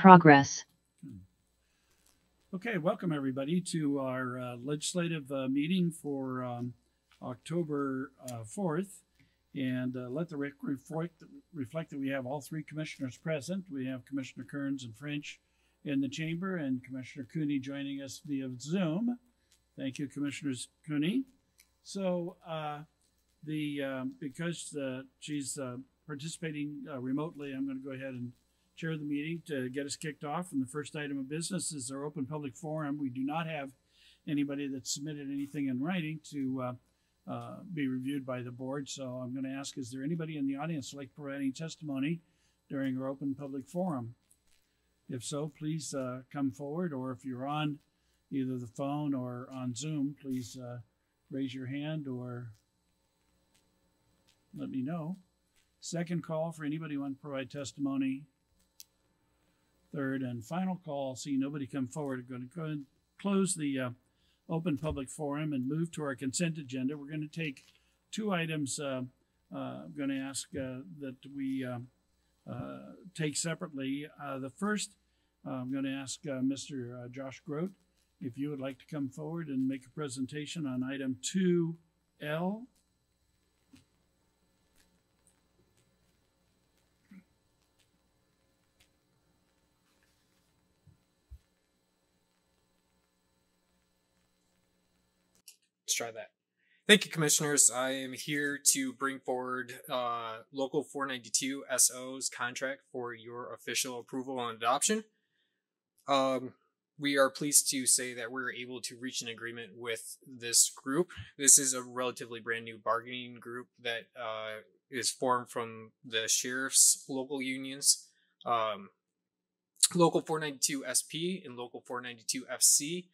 progress. Okay, welcome everybody to our legislative meeting for October 4th. And let the reflect that we have all three commissioners present. We have Commissioner Kearns and French in the chamber, and Commissioner Cooney joining us via Zoom. Thank you, Commissioners Cooney. So because she's participating remotely, I'm going to go ahead and chair the meeting to get us kicked off. And the first item of business is our open public forum. We do not have anybody that submitted anything in writing to be reviewed by the board. So I'm going to ask, is there anybody in the audience who'd like to provide any testimony during our open public forum? If so, please come forward, or if you're on either the phone or on Zoom, please raise your hand or let me know. Second call for anybody who wants to provide testimony. Third and final call. See nobody come forward. I'm going to go ahead and close the open public forum and move to our consent agenda. We're going to take two items. I'm going to ask that we take separately. The first, I'm going to ask Mr. Josh Grote if you would like to come forward and make a presentation on item 2L. Let's try that. Thank you, Commissioners. I am here to bring forward Local 492 SO's contract for your official approval and adoption. We are pleased to say that we're able to reach an agreement with this group. This is a relatively brand new bargaining group that is formed from the sheriff's local unions, Local 492 SP and Local 492 FC.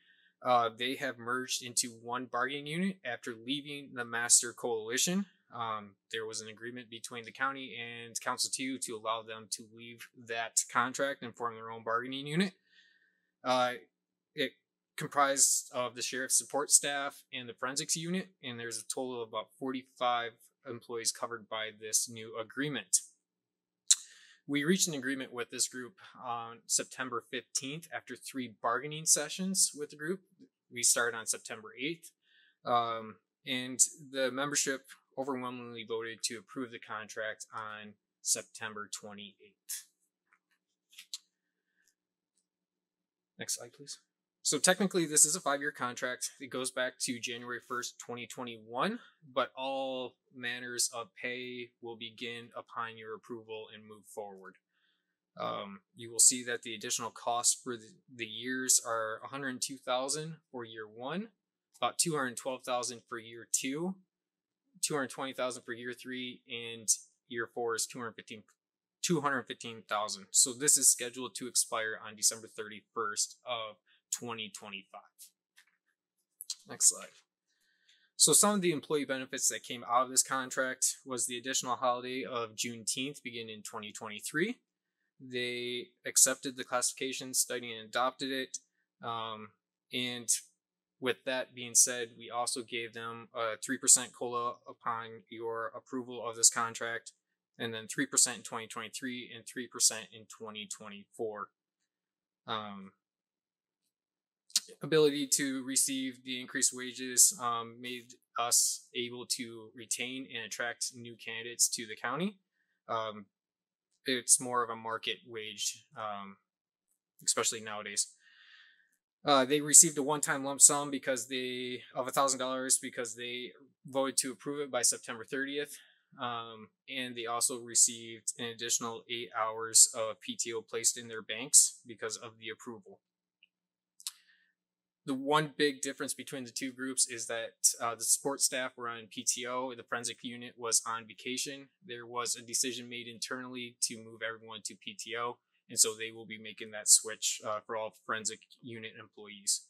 They have merged into one bargaining unit after leaving the master coalition. There was an agreement between the county and Council 2 to allow them to leave that contract and form their own bargaining unit. It comprised of the sheriff's support staff and the forensics unit, and there's a total of about 45 employees covered by this new agreement. We reached an agreement with this group on September 15th after 3 bargaining sessions with the group. We started on September 8th, and the membership overwhelmingly voted to approve the contract on September 28th. Next slide, please. So technically, this is a 5-year contract. It goes back to January 1st, 2021, but all manners of pay will begin upon your approval and move forward. You will see that the additional costs for the years are $102,000 for year 1, about $212,000 for year 2, $220,000 for year 3, and year 4 is $215,000. So this is scheduled to expire on December 31st of 2025. Next slide. So some of the employee benefits that came out of this contract was the additional holiday of Juneteenth beginning in 2023. They accepted the classification study and adopted it. And with that being said, we also gave them a 3% COLA upon your approval of this contract, and then 3% in 2023 and 3% in 2024. Ability to receive the increased wages made us able to retain and attract new candidates to the county. It's more of a market wage, especially nowadays. They received a one-time lump sum of $1,000 because they voted to approve it by September 30th. And they also received an additional 8 hours of PTO placed in their banks because of the approval. The one big difference between the two groups is that the support staff were on PTO, the forensic unit was on vacation. There was a decision made internally to move everyone to PTO, and so they will be making that switch for all forensic unit employees.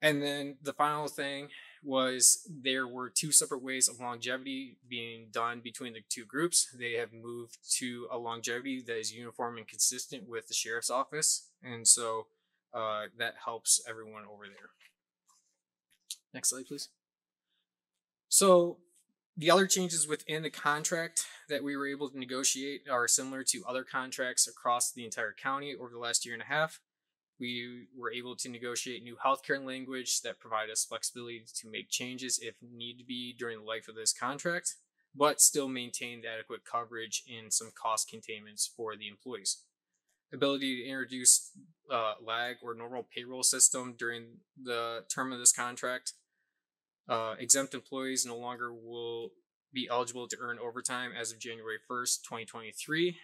And then the final thing was there were 2 separate ways of longevity being done between the two groups. They have moved to a longevity that is uniform and consistent with the sheriff's office, and so that helps everyone over there. Next slide, please. So The other changes within the contract that we were able to negotiate are similar to other contracts across the entire county over the last year and a half. We were able to negotiate new healthcare language that provide us flexibility to make changes if need to be during the life of this contract, but still maintain the adequate coverage and some cost containments for the employees. Ability to introduce lag or normal payroll system during the term of this contract. Exempt employees no longer will be eligible to earn overtime as of January 1st, 2023.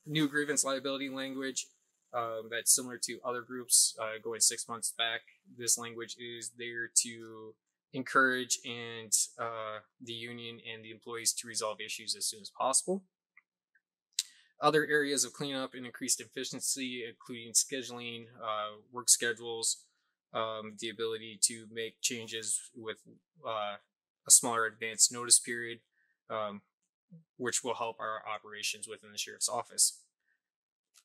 New grievance liability language that's similar to other groups going 6 months back. This language is there to encourage the union and the employees to resolve issues as soon as possible. Other areas of cleanup and increased efficiency, including scheduling, work schedules, the ability to make changes with a smaller advance notice period, which will help our operations within the sheriff's office.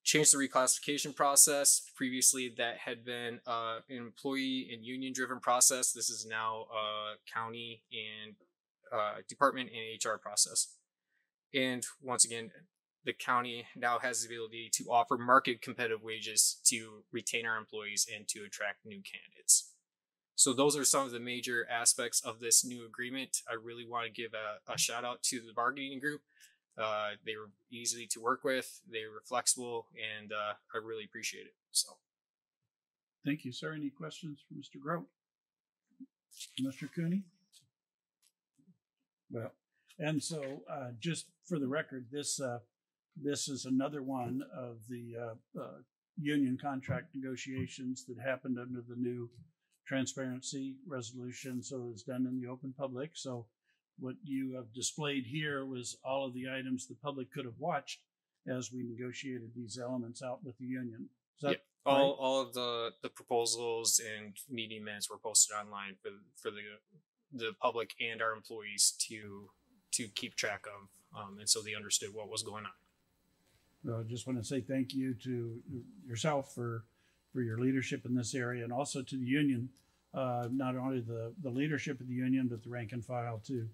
Change the reclassification process. Previously, that had been an employee and union-driven process. This is now a county and department and HR process. And once again, the county now has the ability to offer market competitive wages to retain our employees and to attract new candidates. So those are some of the major aspects of this new agreement. I really want to give a shout out to the bargaining group. They were easy to work with, they were flexible, and I really appreciate it. So, thank you, sir. Any questions for Mr. Grote? Mr. Cooney? Well, and so just for the record, this is another one of the union contract negotiations that happened under the new transparency resolution. So it was done in the open public. So what you have displayed here was all of the items the public could have watched as we negotiated these elements out with the union. Is that right? All of the proposals and meeting minutes were posted online for the public and our employees to keep track of, and so they understood what was going on. I just want to say thank you to yourself for your leadership in this area, and also to the union, not only the leadership of the union, but the rank and file to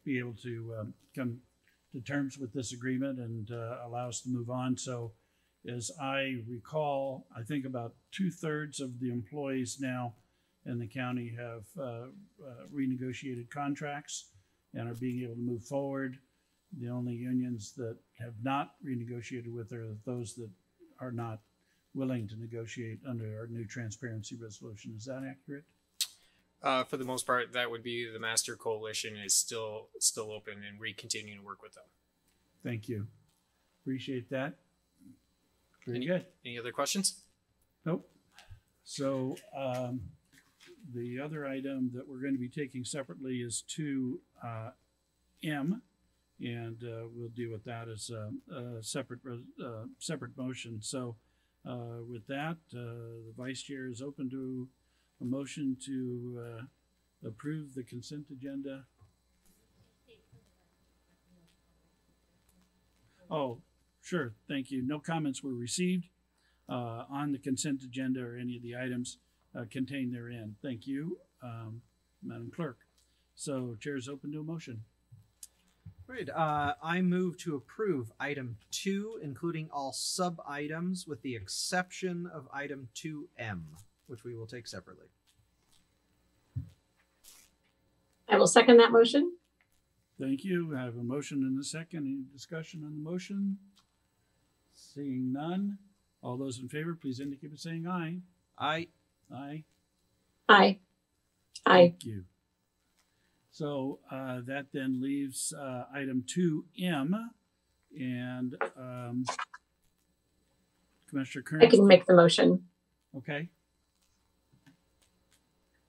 be able to come to terms with this agreement and allow us to move on. So as I recall, I think about 2/3 of the employees now in the county have renegotiated contracts and are being able to move forward. The only unions that have not renegotiated with are those that are not willing to negotiate under our new transparency resolution. Is that accurate? For the most part, that would be the Master Coalition is still open, and we continue to work with them. Thank you. Appreciate that. Very good. Any other questions? Nope. So the other item that we're going to be taking separately is 2M. And we'll deal with that as a separate motion. So with that, the vice chair is open to a motion to approve the consent agenda. Oh, sure. Thank you. No comments were received on the consent agenda or any of the items contained therein. Thank you, Madam Clerk. So chair is open to a motion. Great. I move to approve item 2, including all sub-items with the exception of item 2M, which we will take separately. I will second that motion. Thank you. I have a motion and a second. Any discussion on the motion? Seeing none. All those in favor, please indicate by saying aye. Aye. Aye. Aye. Aye. Thank you. So that then leaves item 2M, and Commissioner Kern. I can make the motion. Okay.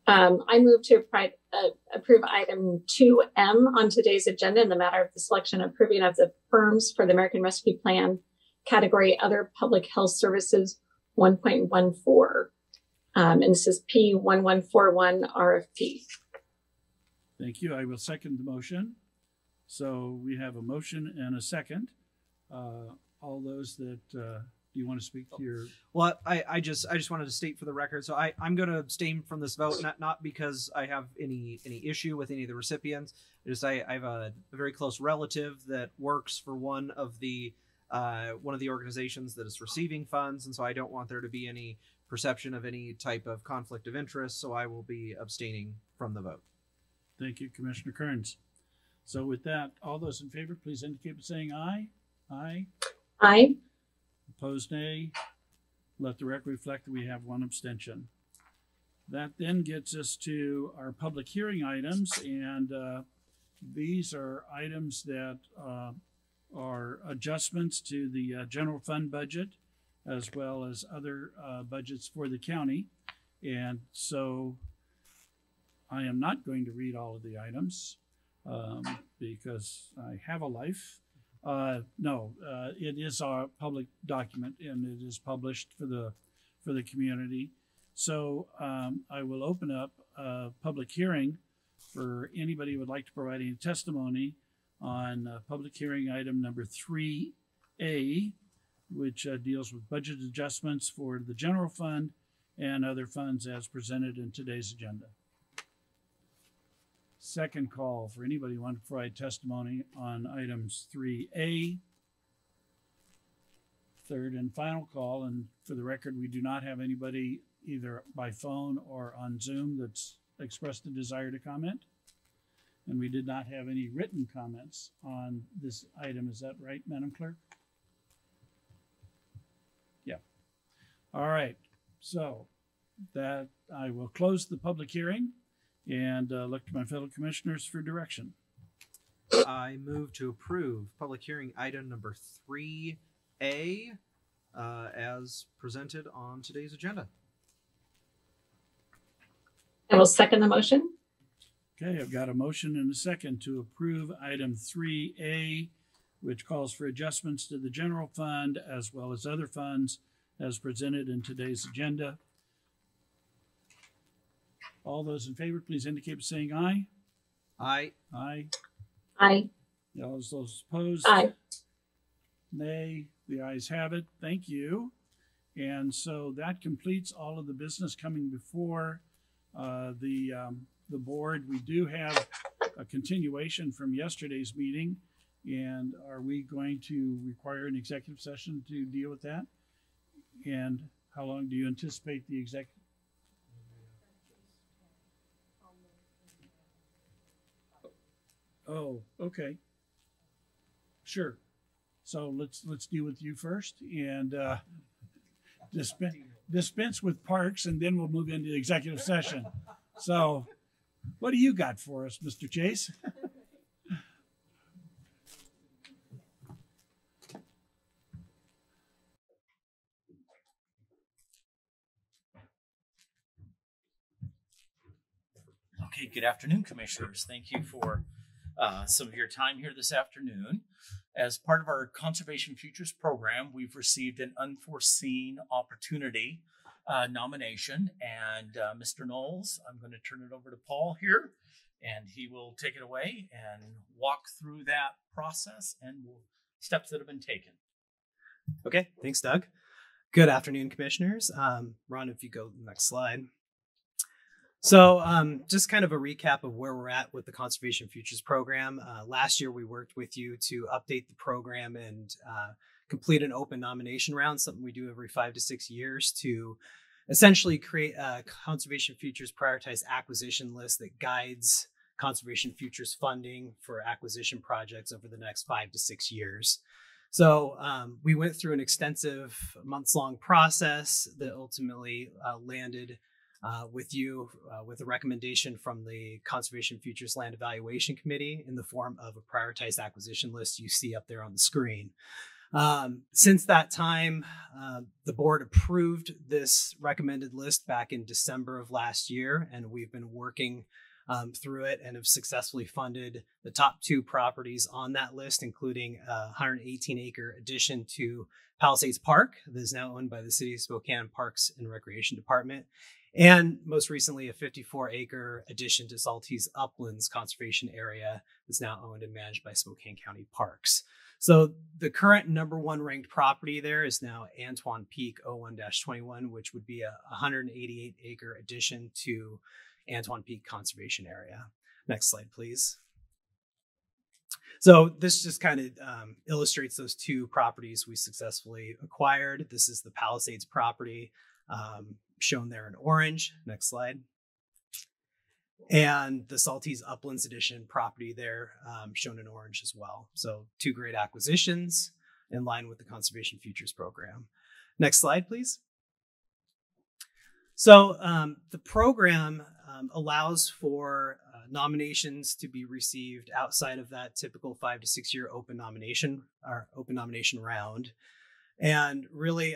I move to approve item 2M on today's agenda in the matter of the selection and approving of the firms for the American Rescue Plan category Other Public Health Services 1.14. And this is P1141 RFP. Thank you. I will second the motion. So we have a motion and a second. All those that Do you want to speak to your? Well, I just wanted to state for the record. So I'm going to abstain from this vote, not because I have any issue with any of the recipients. I have a very close relative that works for one of the organizations that is receiving funds, and so I don't want there to be any perception of any type of conflict of interest. So I will be abstaining from the vote. Thank you, Commissioner Kearns. So with that, all those in favor, please indicate by saying aye. Aye. Aye. Opposed, nay. Let the record reflect that we have one abstention. That then gets us to our public hearing items, and these are items that are adjustments to the general fund budget, as well as other budgets for the county. And so I am not going to read all of the items because I have a life. It is a public document and it is published for the community. So I will open up a public hearing for anybody who would like to provide any testimony on public hearing item number 3A, which deals with budget adjustments for the general fund and other funds as presented in today's agenda. Second call for anybody who wants to provide testimony on items 3A. Third and final call, and for the record, we do not have anybody either by phone or on Zoom that's expressed a desire to comment. And we did not have any written comments on this item. Is that right, Madam Clerk? Yeah. All right. So that I will close the public hearing and look to my fellow commissioners for direction. I move to approve public hearing item number 3A as presented on today's agenda. I will second the motion. Okay, I've got a motion and a second to approve item 3A, which calls for adjustments to the general fund as well as other funds as presented in today's agenda. All those in favor, please indicate by saying aye. Aye. Aye. Aye. Those opposed? Aye. Nay. The ayes have it. Thank you. And so that completes all of the business coming before the board. We do have a continuation from yesterday's meeting. And are we going to require an executive session to deal with that? And how long do you anticipate the executive? Oh, okay. Sure. So let's deal with you first and dispense with parks, and then we'll move into the executive session. So what do you got for us, Mr. Chase? Okay, good afternoon, Commissioners. Thank you for some of your time here this afternoon. As part of our Conservation Futures program, we've received an unforeseen opportunity nomination. And Mr. Knowles, I'm going to turn it over to Paul here, and he will take it away and walk through that process and steps that have been taken. Okay, thanks, Doug. Good afternoon, Commissioners. Ron, if you go to the next slide. So just kind of a recap of where we're at with the Conservation Futures program. Last year, we worked with you to update the program and complete an open nomination round, something we do every 5 to 6 years to essentially create a Conservation Futures prioritized acquisition list that guides Conservation Futures funding for acquisition projects over the next 5 to 6 years. So we went through an extensive months-long process that ultimately landed with you with a recommendation from the Conservation Futures Land Evaluation Committee in the form of a prioritized acquisition list you see up there on the screen. Since that time, the board approved this recommended list back in December of last year, and we've been working through it and have successfully funded the top 2 properties on that list, including a 118-acre addition to Palisades Park that is now owned by the City of Spokane Parks and Recreation Department, and most recently a 54-acre addition to Saltese Uplands Conservation Area that's now owned and managed by Spokane County Parks. So the current number one ranked property there is now Antoine Peak 01-21, which would be a 188 acre addition to Antoine Peak Conservation Area. Next slide, please. So this just kind of illustrates those two properties we successfully acquired. This is the Palisades property, shown there in orange. Next slide. And the Salties Uplands Edition property there, shown in orange as well. So two great acquisitions in line with the Conservation Futures Program. Next slide, please. So the program allows for nominations to be received outside of that typical 5 to 6 year open nomination round. And really,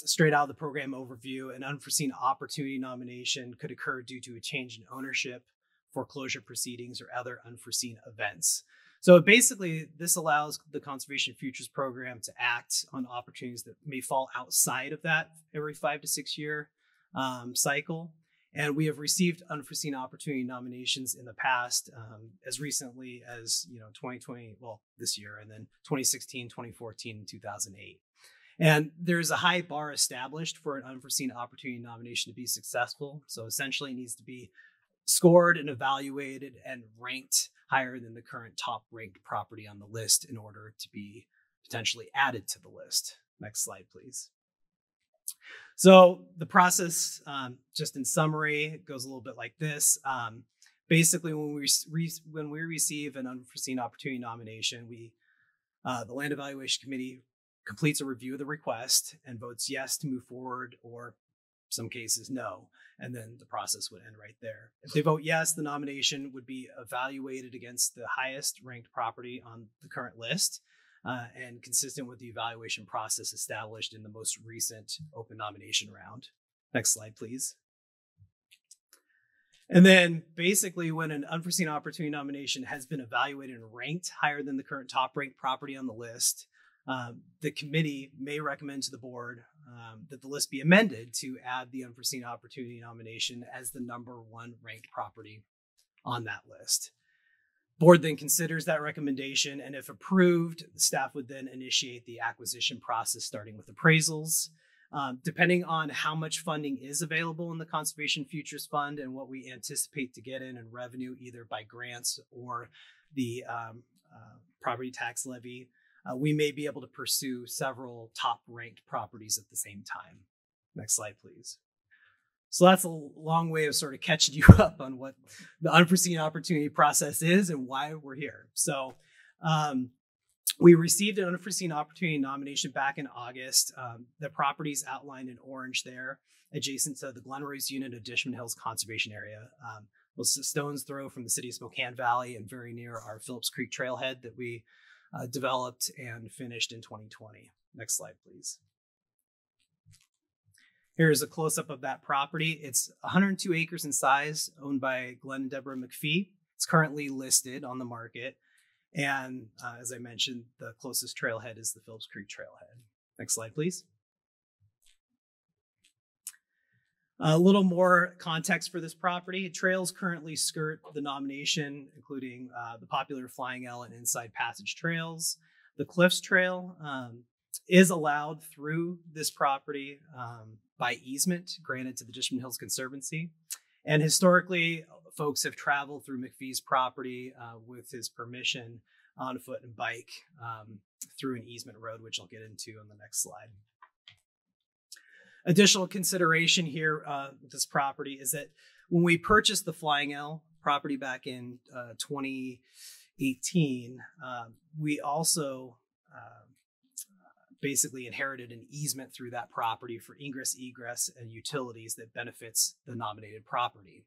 straight out of the program overview, an unforeseen opportunity nomination could occur due to a change in ownership, foreclosure proceedings, or other unforeseen events. So basically, this allows the Conservation Futures Program to act on opportunities that may fall outside of that every 5 to 6 year cycle. And we have received unforeseen opportunity nominations in the past, as recently as 2020, well, this year, and then 2016, 2014, and 2008. And there's a high bar established for an unforeseen opportunity nomination to be successful. So essentially, it needs to be scored and evaluated and ranked higher than the current top ranked property on the list in order to be potentially added to the list. Next slide, please. So the process, just in summary, goes a little bit like this. Basically, when we receive an unforeseen opportunity nomination, the Land Evaluation Committee completes a review of the request and votes yes to move forward, or some cases no, and then the process would end right there. If they vote yes, the nomination would be evaluated against the highest ranked property on the current list, and consistent with the evaluation process established in the most recent open nomination round. Next slide, please. And then basically, when an unforeseen opportunity nomination has been evaluated and ranked higher than the current top ranked property on the list, the committee may recommend to the board that the list be amended to add the unforeseen opportunity nomination as the number one ranked property on that list. Board then considers that recommendation, and if approved, the staff would then initiate the acquisition process, starting with appraisals. Depending on how much funding is available in the Conservation Futures Fund and what we anticipate to get in revenue, either by grants or the property tax levy, we may be able to pursue several top-ranked properties at the same time. Next slide, please. So that's a long way of sort of catching you up on what the unforeseen opportunity process is and why we're here. So we received an unforeseen opportunity nomination back in August. The properties outlined in orange there, adjacent to the Glenrose unit of Dishman Hills Conservation Area. Was a stone's throw from the city of Spokane Valley and very near our Phillips Creek trailhead that we developed and finished in 2020. Next slide, please. Here's a close-up of that property. It's 102 acres in size, owned by Glenn and Deborah McPhee. It's currently listed on the market. And as I mentioned, the closest trailhead is the Phillips Creek trailhead. Next slide, please. A little more context for this property. Trails currently skirt the nomination, including the popular Flying L and Inside Passage trails. The Cliffs Trail is allowed through this property by easement granted to the Dishman Hills Conservancy. And historically, folks have traveled through McPhee's property with his permission on foot and bike through an easement road, which I'll get into on the next slide. Additional consideration here with this property is that when we purchased the Flying L property back in 2018, we also basically inherited an easement through that property for ingress, egress, and utilities that benefits the nominated property.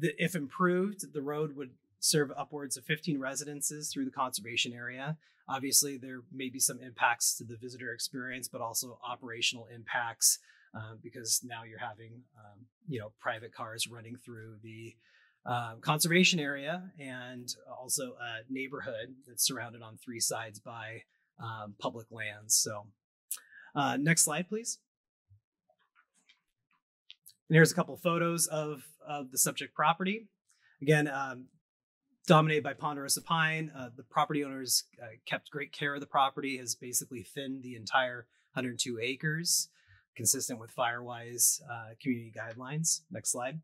If improved, the road would serve upwards of 15 residences through the conservation area. Obviously, there may be some impacts to the visitor experience, but also operational impacts because now you're having private cars running through the conservation area, and also a neighborhood that's surrounded on three sides by public lands. So next slide, please. And here's a couple of photos of the subject property. Again, dominated by ponderosa pine. The property owners kept great care of the property, has basically thinned the entire 102 acres, consistent with Firewise community guidelines. Next slide.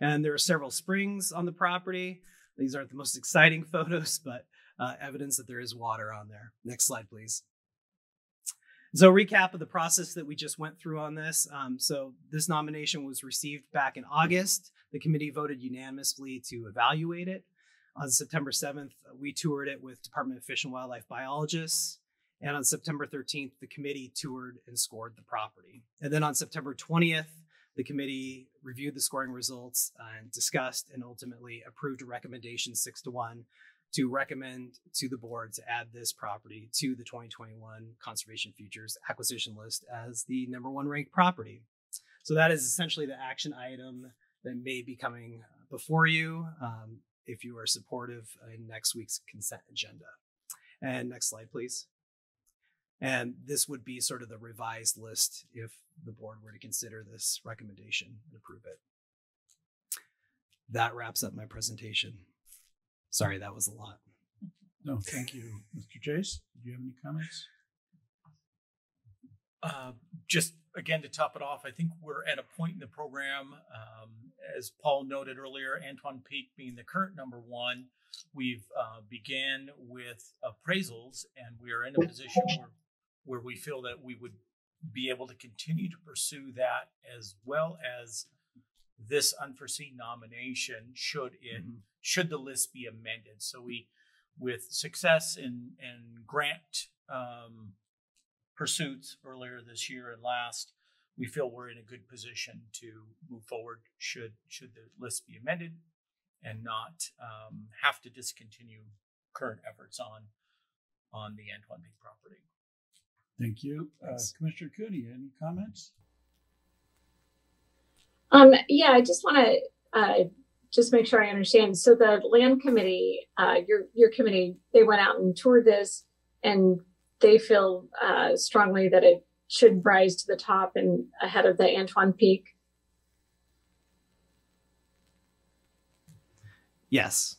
And there are several springs on the property. These aren't the most exciting photos, but evidence that there is water on there. Next slide, please. So recap of the process that we just went through on this. So this nomination was received back in August. The committee voted unanimously to evaluate it. On September 7th, we toured it with Department of Fish and Wildlife biologists. And on September 13th, the committee toured and scored the property. And then on September 20th, the committee reviewed the scoring results and discussed and ultimately approved a recommendation 6-1 to recommend to the board to add this property to the 2021 Conservation Futures acquisition list as the #1 ranked property. So that is essentially the action item that may be coming before you if you are supportive in next week's consent agenda. And next slide, please. And this would be sort of the revised list if the board were to consider this recommendation and approve it. That wraps up my presentation. Sorry, that was a lot. No, thank you. Mr. Chase, do you have any comments? Just again, to top it off, I think we're at a point in the program, as Paul noted earlier, Antoine Peak being the current #1, we've began with appraisals, and we are in a position where we feel that we would be able to continue to pursue that, as well as this unforeseen nomination should the list be amended. So we, with success in grant pursuits earlier this year and last, we feel we're in a good position to move forward should the list be amended and not have to discontinue current efforts on the Antoine Peak property. Thank you. Commissioner Cooney, any comments? Yeah, I just want to just make sure I understand. So the land committee, your committee, they went out and toured this, and they feel strongly that it should rise to the top and ahead of the Antoine Peak. Yes.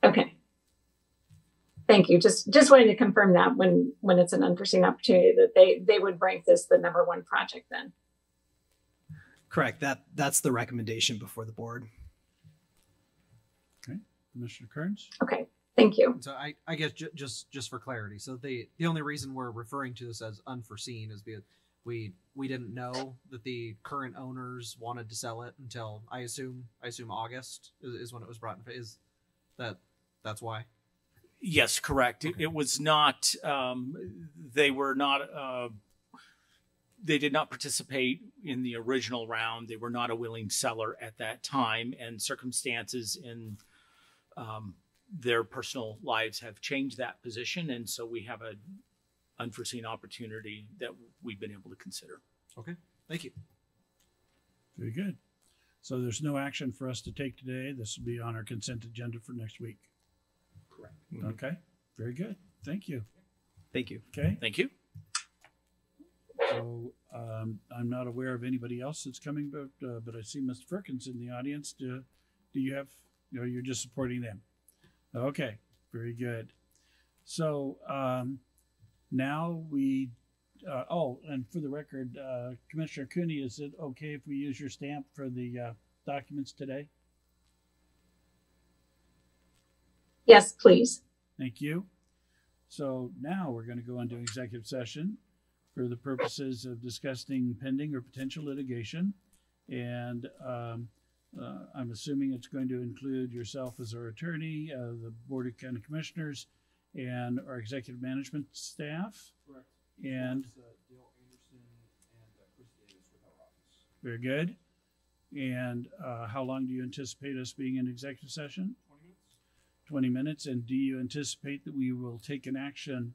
Okay. Thank you. Just wanted to confirm that when it's an unforeseen opportunity that they would rank this the #1 project then. Correct. That's the recommendation before the board. Okay, Commissioner Kearns. Okay, thank you. So I guess just for clarity, so the only reason we're referring to this as unforeseen is because we didn't know that the current owners wanted to sell it until I assume August is when it was brought in. Is that's why? Yes, correct. It was not. They were not. They did not participate in the original round. They were not a willing seller at that time, and circumstances in their personal lives have changed that position, and so we have an unforeseen opportunity that we've been able to consider. Okay, thank you. Very good. So there's no action for us to take today. This will be on our consent agenda for next week. Correct. Okay, very good. Thank you. Thank you. Okay. Thank you. So I'm not aware of anybody else that's coming, but I see Mr. Firkins in the audience. Do you have? You're just supporting them. Okay, very good. So now we. And for the record, Commissioner Cooney, is it okay if we use your stamp for the documents today? Yes, please. Thank you. So now we're going to go into executive session for the purposes of discussing pending or potential litigation. And I'm assuming it's going to include yourself as our attorney, the Board of County Commissioners, and our executive management staff. Correct. And Dale Anderson and Chris Davis with our office. very good. And how long do you anticipate us being in executive session? 20 minutes. 20 minutes. And do you anticipate that we will take an action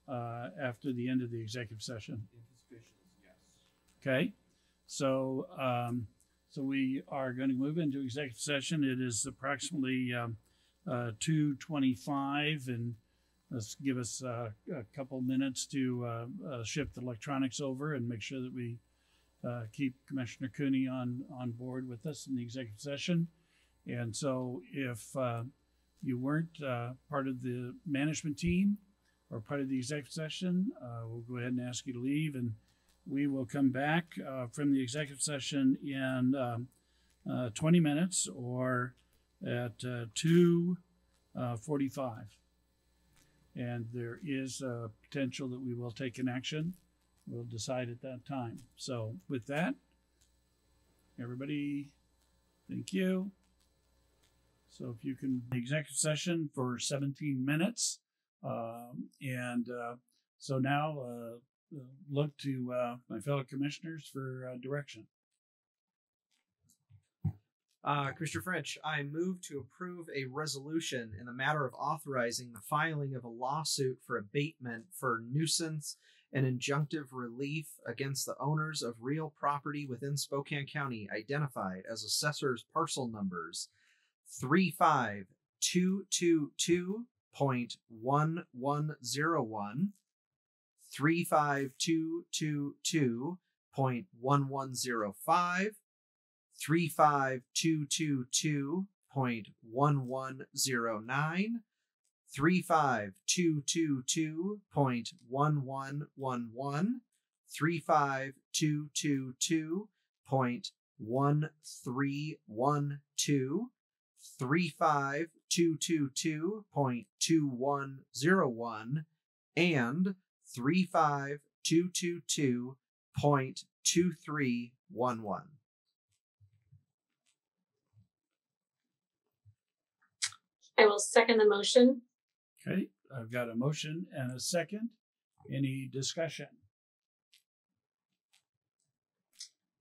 after the end of the executive session? The anticipation is yes. Okay. So so we are going to move into executive session. It is approximately 2:25, and let's give us a couple minutes to shift the electronics over and make sure that we keep Commissioner Cooney on board with us in the executive session. And so if you weren't part of the management team or part of the executive session, we'll go ahead and ask you to leave, and we will come back from the executive session in 20 minutes or at 2:45. And there is a potential that we will take an action. We'll decide at that time. So with that, everybody, thank you. So if you can, executive session for 17 minutes. So now look to my fellow commissioners for direction. Commissioner French, I move to approve a resolution in the matter of authorizing the filing of a lawsuit for abatement for nuisance and injunctive relief against the owners of real property within Spokane County identified as assessors parcel numbers 35222.1101, 35222.1105, 35222.1109, 35222.1111, 35222.1312, 35222.2101, and 35222.2311. I will second the motion. Okay, I've got a motion and a second. Any discussion?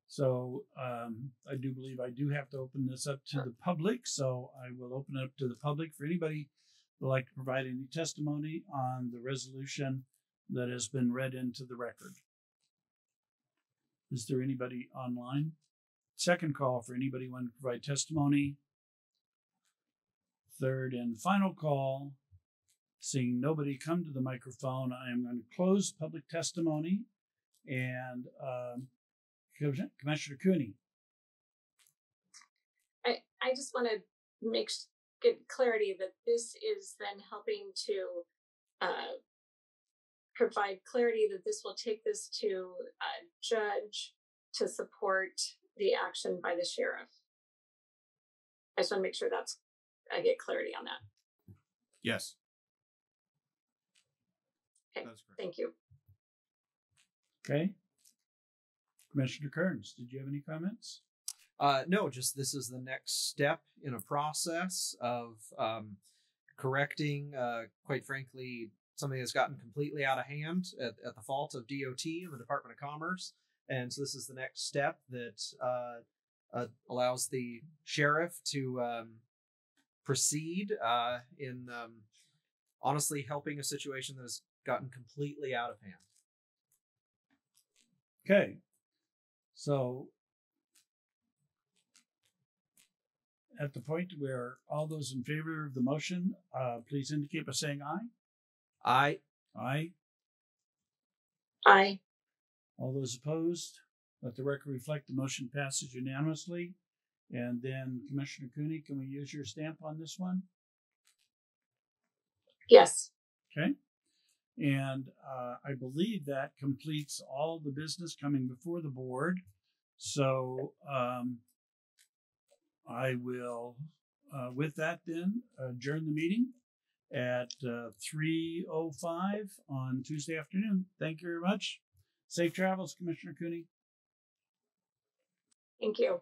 So I do believe I do have to open this up to the public. So I will open it up to the public for anybody who would like to provide any testimony on the resolution that has been read into the record. Is there anybody online? Second call for anybody who wants to provide testimony. Third and final call. Seeing nobody come to the microphone, I am going to close public testimony. And Commissioner Cooney. I just want to get clarity that this is then helping to provide clarity that this will take this to a judge to support the action by the sheriff. I just want to make sure I get clarity on that. Yes. Okay, That's correct. thank you. Okay. Commissioner Kearns, did you have any comments? No, just this is the next step in a process of correcting, quite frankly, something that's gotten completely out of hand at the fault of DOT and the Department of Commerce. And so this is the next step that allows the sheriff to proceed in honestly helping a situation that has gotten completely out of hand. Okay. So at the point where all those in favor of the motion, please indicate by saying aye. Aye. Aye. Aye. All those opposed, let the record reflect the motion passes unanimously. And then Commissioner Cooney, can we use your stamp on this one? Yes. Okay. And I believe that completes all the business coming before the board. So I will, with that then, adjourn the meeting at 3:05 on Tuesday afternoon. Thank you very much. Safe travels, Commissioner Cooney. Thank you.